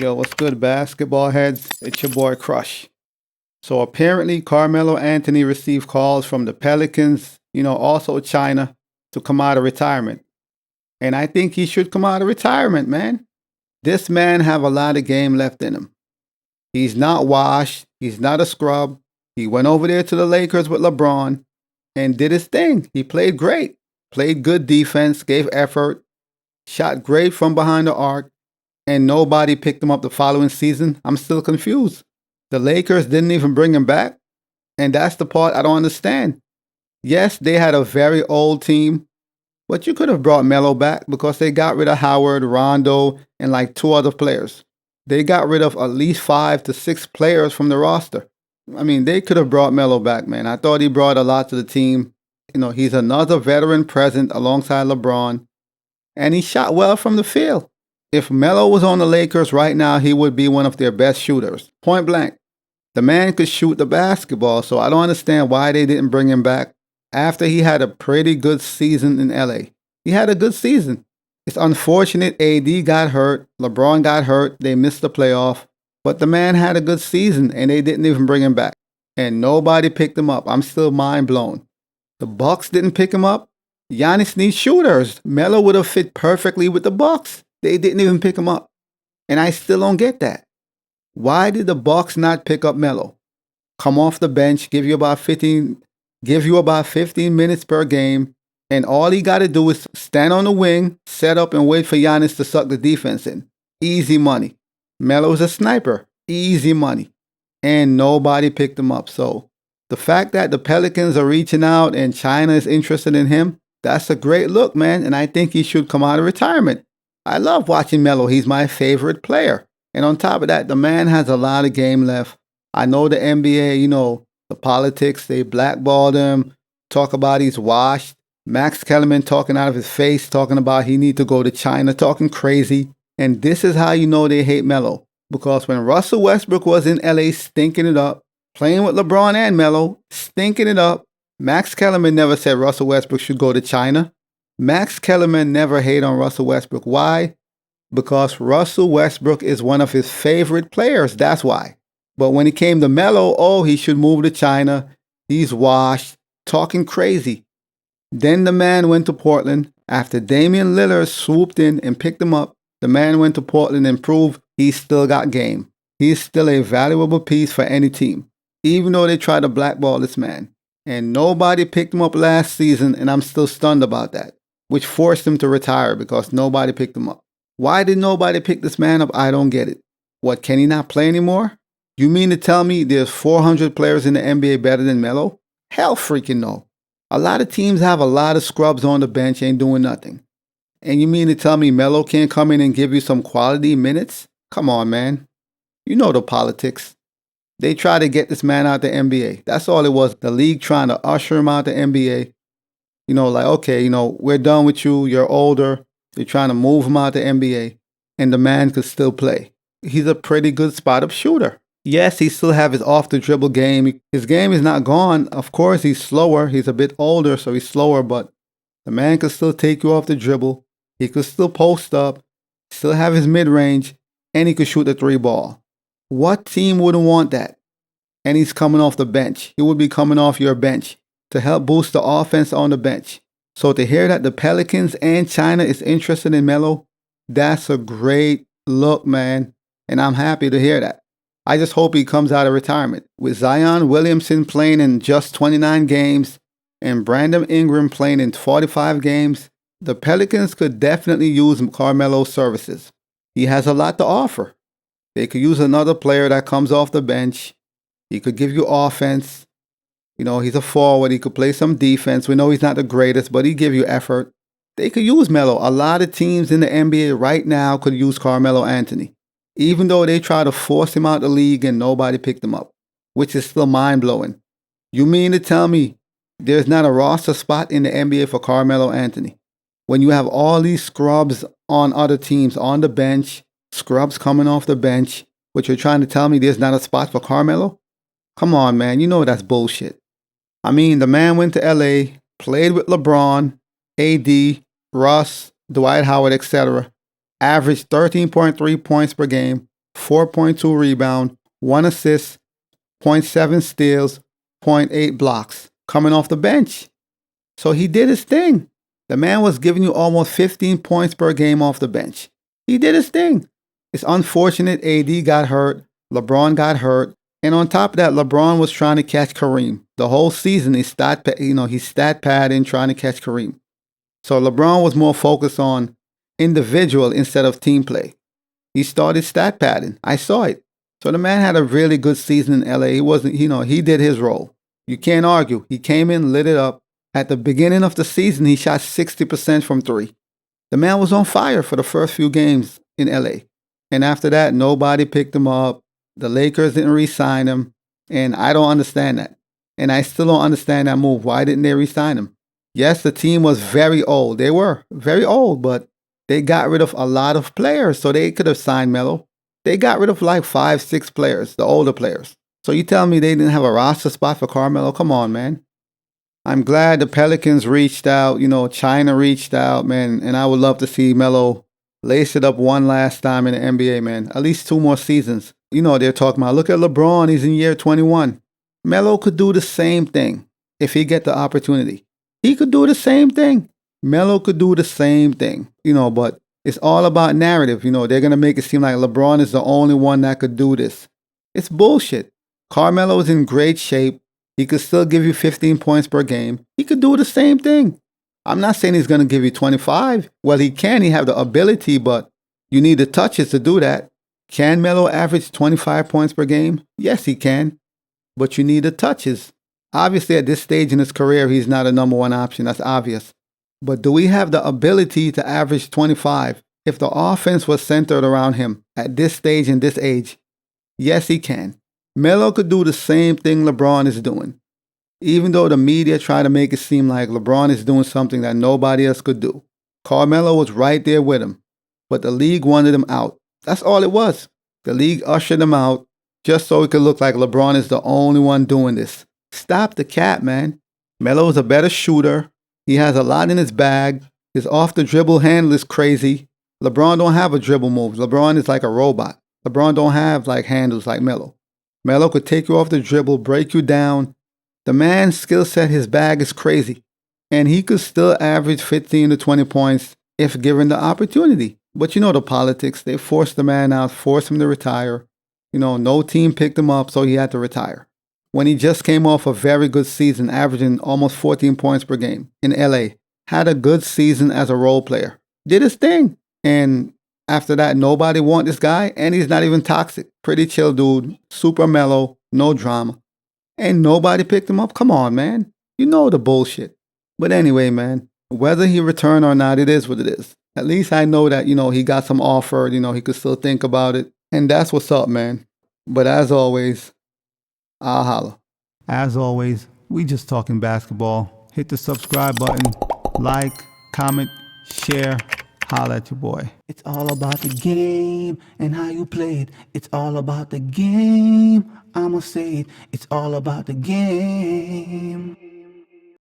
Yo, what's good, basketball heads? It's your boy Crush. So apparently, Carmelo Anthony received calls from the Pelicans, also China, to come out of retirement. And I think he should come out of retirement, man. This man have a lot of game left in him. He's not washed. He's not a scrub. He went over there to the Lakers with LeBron and did his thing. He played great. Played good defense, gave effort, shot great from behind the arc, and nobody picked him up the following season. I'm still confused. The Lakers didn't even bring him back. And that's the part I don't understand. Yes, they had a very old team, but you could have brought Melo back because they got rid of Howard, Rondo, and like two other players. They got rid of at least 5 to 6 players from the roster. I mean, they could have brought Melo back, man. I thought he brought a lot to the team. He's another veteran present alongside LeBron, and he shot well from the field. If Melo was on the Lakers right now, he would be one of their best shooters. Point blank. The man could shoot the basketball, so I don't understand why they didn't bring him back after he had a pretty good season in LA. He had a good season. It's unfortunate AD got hurt, LeBron got hurt, they missed the playoff, but the man had a good season and they didn't even bring him back. And nobody picked him up. I'm still mind blown. The Bucks didn't pick him up. Giannis needs shooters. Melo would have fit perfectly with the Bucks. They didn't even pick him up. And I still don't get that. Why did the Bucks not pick up Melo? Come off the bench, give you about 15 minutes per game, and all he got to do is stand on the wing, set up, and wait for Giannis to suck the defense in. Easy money. Melo's a sniper. Easy money. And nobody picked him up. So the fact that the Pelicans are reaching out and China is interested in him, that's a great look, man. And I think he should come out of retirement. I love watching Melo. He's my favorite player. And on top of that, the man has a lot of game left. I know the NBA, the politics, they blackballed him, talk about he's washed. Max Kellerman talking out of his face, talking about he need to go to China, talking crazy. And this is how you know they hate Melo. Because when Russell Westbrook was in LA stinking it up, playing with LeBron and Melo, stinking it up, Max Kellerman never said Russell Westbrook should go to China. Max Kellerman never hate on Russell Westbrook. Why? Because Russell Westbrook is one of his favorite players. That's why. But when it came to Melo, he should move to China. He's washed, talking crazy. Then the man went to Portland. After Damian Lillard swooped in and picked him up, the man went to Portland and proved he's still got game. He's still a valuable piece for any team, even though they tried to blackball this man. And nobody picked him up last season, and I'm still stunned about that, which forced him to retire because nobody picked him up. Why did nobody pick this man up? I don't get it. What, can he not play anymore? You mean to tell me there's 400 players in the NBA better than Melo? Hell freaking no. A lot of teams have a lot of scrubs on the bench ain't doing nothing. And you mean to tell me Melo can't come in and give you some quality minutes? Come on, man. You know the politics. They try to get this man out the NBA. That's all it was. The league trying to usher him out the NBA. Okay, we're done with you. You're older. They're trying to move him out the NBA. And the man could still play. He's a pretty good spot-up shooter. Yes, he still have his off-the-dribble game. His game is not gone. Of course, he's slower. He's a bit older, so he's slower. But the man could still take you off the dribble. He could still post up, still have his mid-range, and he could shoot the 3-ball. What team wouldn't want that? And he's coming off the bench. He would be coming off your bench to help boost the offense on the bench. So to hear that the Pelicans and China is interested in Melo, that's a great look, man. And I'm happy to hear that. I just hope he comes out of retirement. With Zion Williamson playing in just 29 games and Brandon Ingram playing in 45 games, the Pelicans could definitely use Carmelo's services. He has a lot to offer. They could use another player that comes off the bench. He could give you offense. He's a forward. He could play some defense. We know he's not the greatest, but he give you effort. They could use Melo. A lot of teams in the NBA right now could use Carmelo Anthony, even though they try to force him out of the league and nobody picked him up, which is still mind-blowing. You mean to tell me there's not a roster spot in the NBA for Carmelo Anthony? When you have all these scrubs on other teams on the bench, scrubs coming off the bench, but you're trying to tell me there's not a spot for Carmelo? Come on, man. You know that's bullshit. I mean, the man went to LA, played with LeBron, AD, Russ, Dwight Howard, etc. Averaged 13.3 points per game, 4.2 rebound, 1 assist, zero point 0.7 steals, 0.8 blocks coming off the bench. So he did his thing. The man was giving you almost 15 points per game off the bench. He did his thing. It's unfortunate AD got hurt, LeBron got hurt, and on top of that, LeBron was trying to catch Kareem. The whole season, he's stat padding, trying to catch Kareem. So LeBron was more focused on individual instead of team play. He started stat padding. I saw it. So the man had a really good season in LA. He wasn't, he did his role. You can't argue. He came in, lit it up. At the beginning of the season, he shot 60% from three. The man was on fire for the first few games in LA. And after that, nobody picked him up. The Lakers didn't re-sign him. And I don't understand that. And I still don't understand that move. Why didn't they re-sign him? Yes, the team was very old. They were very old, but they got rid of a lot of players, so they could have signed Melo. They got rid of like 5, 6 players, the older players. So you tell me they didn't have a roster spot for Carmelo? Come on, man. I'm glad the Pelicans reached out. China reached out, man. And I would love to see Melo lace it up one last time in the NBA, man. At least 2 more seasons. They're talking about, look at LeBron. He's in year 21. Melo could do the same thing if he get the opportunity. He could do the same thing. Melo could do the same thing, but it's all about narrative. They're going to make it seem like LeBron is the only one that could do this. It's bullshit. Carmelo is in great shape. He could still give you 15 points per game. He could do the same thing. I'm not saying he's going to give you 25. Well, he can. He have the ability, but you need the touches to do that. Can Melo average 25 points per game? Yes, he can. But you need the touches. Obviously, at this stage in his career, he's not a number one option. That's obvious. But do we have the ability to average 25 if the offense was centered around him at this stage and this age? Yes, he can. Melo could do the same thing LeBron is doing. Even though the media try to make it seem like LeBron is doing something that nobody else could do. Carmelo was right there with him. But the league wanted him out. That's all it was. The league ushered him out just so it could look like LeBron is the only one doing this. Stop the cap, man. Melo is a better shooter. He has a lot in his bag. His off-the-dribble handle is crazy. LeBron don't have a dribble move. LeBron is like a robot. LeBron don't have like handles like Melo. Melo could take you off the dribble, break you down. The man's skill set, his bag is crazy. And he could still average 15 to 20 points if given the opportunity. But the politics. They forced the man out, forced him to retire. No team picked him up, so he had to retire. When he just came off a very good season, averaging almost 14 points per game in LA. Had a good season as a role player. Did his thing. And after that, nobody want this guy, and he's not even toxic. Pretty chill dude, super mellow, no drama. And nobody picked him up. Come on, man. The bullshit. But anyway, man, whether he return or not, it is what it is. At least I know that, he got some offer, he could still think about it. And that's what's up, man. But as always, I'll holla. As always, we just talking basketball. Hit the subscribe button, like, comment, share. Holla at your boy. It's all about the game and how you play it. It's all about the game. I'ma say it. It's all about the game.